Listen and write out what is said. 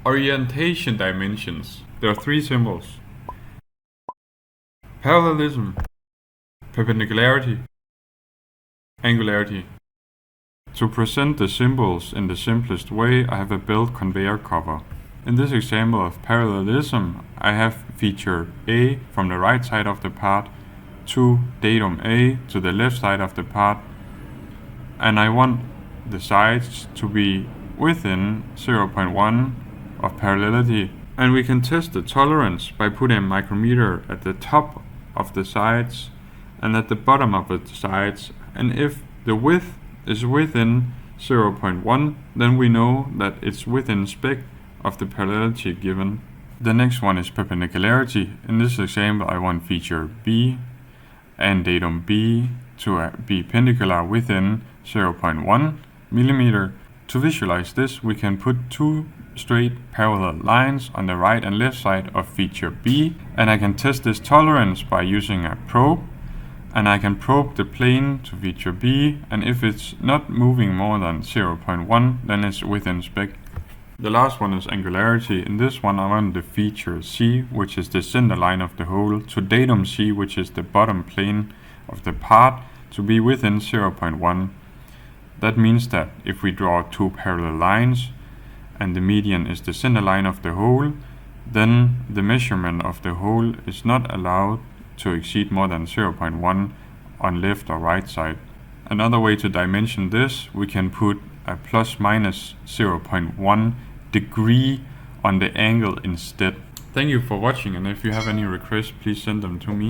Orientation dimensions. There are three symbols: parallelism, perpendicularity, angularity. To present the symbols in the simplest way, I have a belt conveyor cover. In this example of parallelism, I have feature A from the right side of the part to datum A to the left side of the part, and I want the sides to be within 0.1 of parallelity. And we can test the tolerance by putting a micrometer at the top of the sides and at the bottom of the sides, and if the width is within 0.1, then we know that it's within spec of the parallelity given. The next one is perpendicularity. In this example, I want feature B and datum B to be perpendicular within 0.1 millimeter. To visualize this, we can put two straight parallel lines on the right and left side of feature B, and I can test this tolerance by using a probe, and I can probe the plane to feature B, and if it's not moving more than 0.1, then it's within spec. The last one is angularity. In this one, I want the feature C, which is the center line of the hole, to datum C, which is the bottom plane of the part, to be within 0.1. That means that if we draw two parallel lines and the median is the center line of the hole, then the measurement of the hole is not allowed to exceed more than 0.1 on left or right side. Another way to dimension this, we can put a plus minus 0.1 degree on the angle instead. Thank you for watching, and if you have any requests, please send them to me.